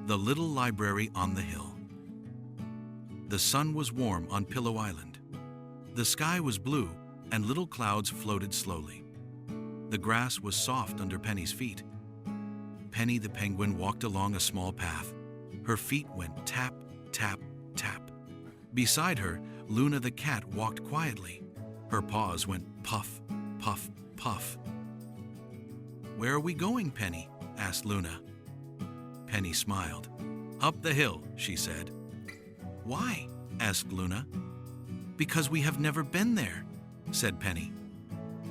The Little Library on the Hill. The sun was warm on Pillow Island. The sky was blue, and little clouds floated slowly. The grass was soft under Penny's feet. Penny the penguin walked along a small path. Her feet went tap, tap, tap. Beside her, Luna the cat walked quietly. Her paws went puff, puff, puff. "Where are we going, Penny?" asked Luna. Penny smiled. "Up the hill," she said. "Why?" asked Luna. "Because we have never been there," said Penny.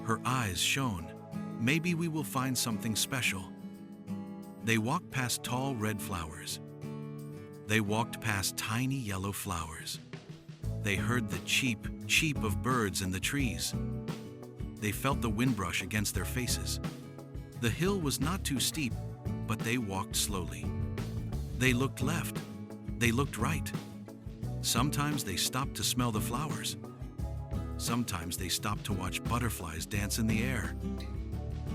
Her eyes shone. "Maybe we will find something special." They walked past tall red flowers. They walked past tiny yellow flowers. They heard the cheep, cheep of birds in the trees. They felt the wind brush against their faces. The hill was not too steep, but they walked slowly. They looked left. They looked right. Sometimes they stopped to smell the flowers. Sometimes they stopped to watch butterflies dance in the air.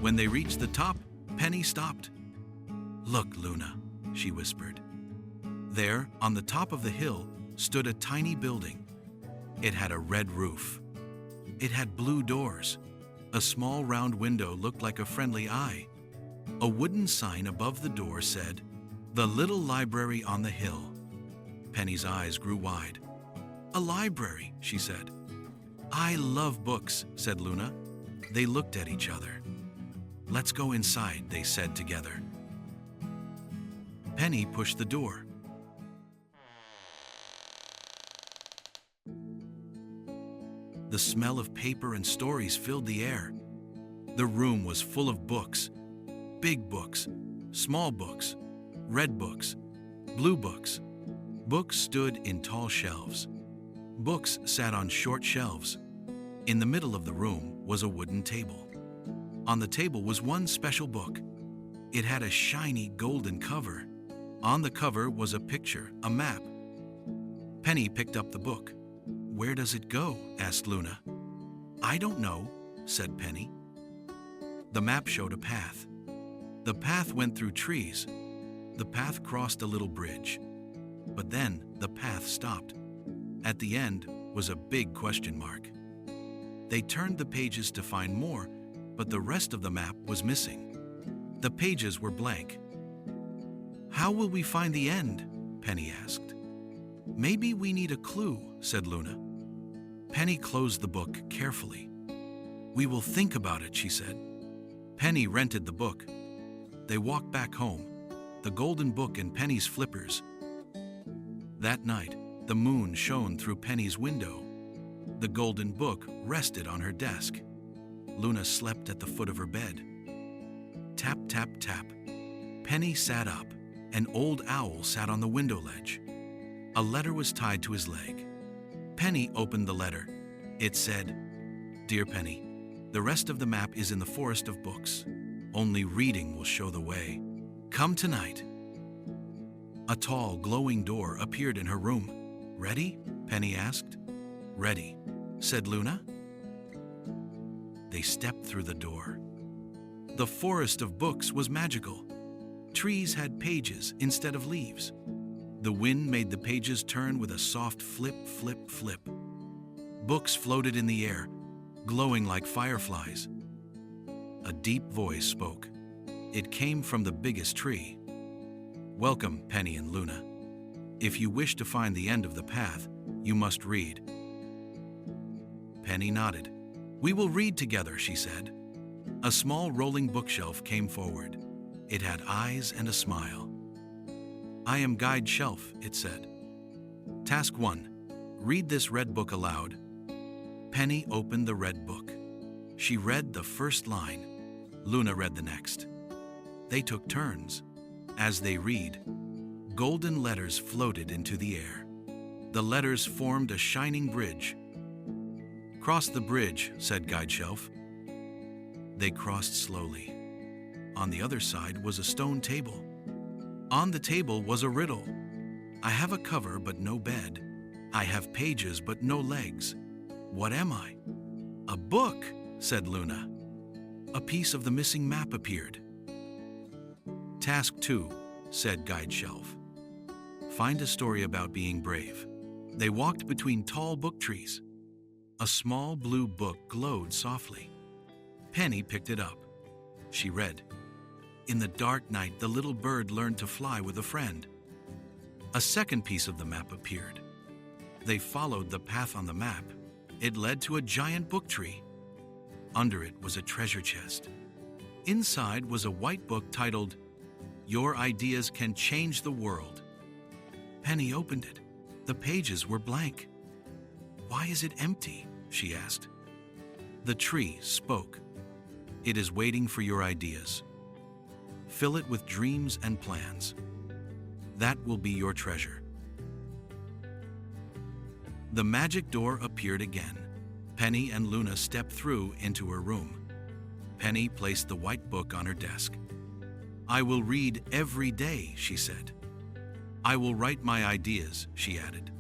When they reached the top, Penny stopped. "Look, Luna," she whispered. There, on the top of the hill, stood a tiny building. It had a red roof. It had blue doors. A small round window looked like a friendly eye. A wooden sign above the door said, "The Little Library on the Hill." Penny's eyes grew wide. "A library," she said. "I love books," said Luna. They looked at each other. "Let's go inside," they said together. Penny pushed the door. The smell of paper and stories filled the air. The room was full of books. Big books, small books, red books, blue books. Books stood in tall shelves. Books sat on short shelves. In the middle of the room was a wooden table. On the table was one special book. It had a shiny golden cover. On the cover was a picture, a map. Penny picked up the book. "Where does it go?" asked Luna. "I don't know," said Penny. The map showed a path. The path went through trees. The path crossed a little bridge. But then the path stopped. At the end was a big question mark. They turned the pages to find more, but the rest of the map was missing. The pages were blank. "How will we find the end?" Penny asked. "Maybe we need a clue," said Luna. Penny closed the book carefully. "We will think about it," she said. Penny rented the book. They walked back home, the golden book in Penny's flippers. That night, the moon shone through Penny's window. The golden book rested on her desk. Luna slept at the foot of her bed. Tap, tap, tap. Penny sat up. An old owl sat on the window ledge. A letter was tied to his leg. Penny opened the letter. It said, "Dear Penny, the rest of the map is in the forest of books. Only reading will show the way. Come tonight." A tall, glowing door appeared in her room. "Ready?" Penny asked. "Ready," said Luna. They stepped through the door. The forest of books was magical. Trees had pages instead of leaves. The wind made the pages turn with a soft flip, flip, flip. Books floated in the air, glowing like fireflies. A deep voice spoke. It came from the biggest tree. "Welcome, Penny and Luna. If you wish to find the end of the path, you must read." Penny nodded. "We will read together," she said. A small rolling bookshelf came forward. It had eyes and a smile. "I am Guide Shelf," it said. "Task 1. Read this red book aloud." Penny opened the red book. She read the first line. Luna read the next. They took turns. As they read, golden letters floated into the air. The letters formed a shining bridge. "Cross the bridge," said Guide Shelf. They crossed slowly. On the other side was a stone table. On the table was a riddle. "I have a cover but no bed. I have pages but no legs. What am I?" "A book," said Luna. A piece of the missing map appeared. "Task 2, said Guide Shelf. Find a story about being brave. They walked between tall book trees. A small blue book glowed softly. Penny picked it up. She read, "In the dark night, the little bird learned to fly with a friend." A second piece of the map appeared. They followed the path on the map. It led to a giant book tree. Under it was a treasure chest. Inside was a white book titled, "Your Ideas Can Change the World." Penny opened it. The pages were blank. "Why is it empty?" she asked. The tree spoke. "It is waiting for your ideas. Fill it with dreams and plans. That will be your treasure." The magic door appeared again. Penny and Luna stepped through into her room. Penny placed the white book on her desk. "I will read every day," she said. "I will write my ideas," she added.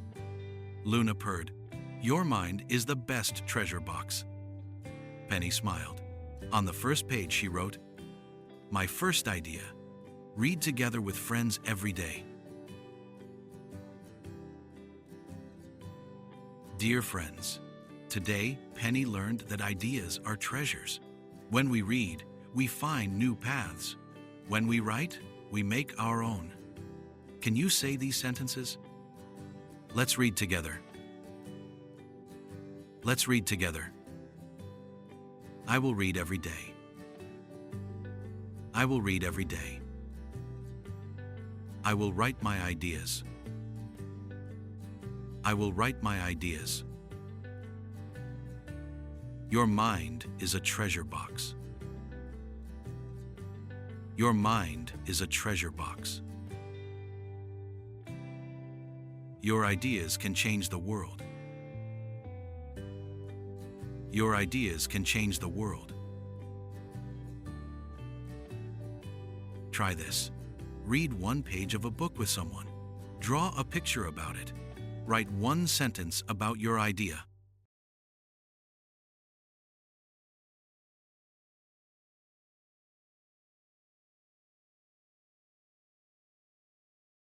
Luna purred. "Your mind is the best treasure box." Penny smiled. On the first page she wrote, "My first idea, read together with friends every day." Dear friends, today Penny learned that ideas are treasures. When we read, we find new paths. When we write, we make our own. Can you say these sentences? Let's read together. Let's read together. I will read every day. I will read every day. I will write my ideas. I will write my ideas. Your mind is a treasure box. Your mind is a treasure box. Your ideas can change the world. Your ideas can change the world. Try this. Read one page of a book with someone. Draw a picture about it. Write one sentence about your idea.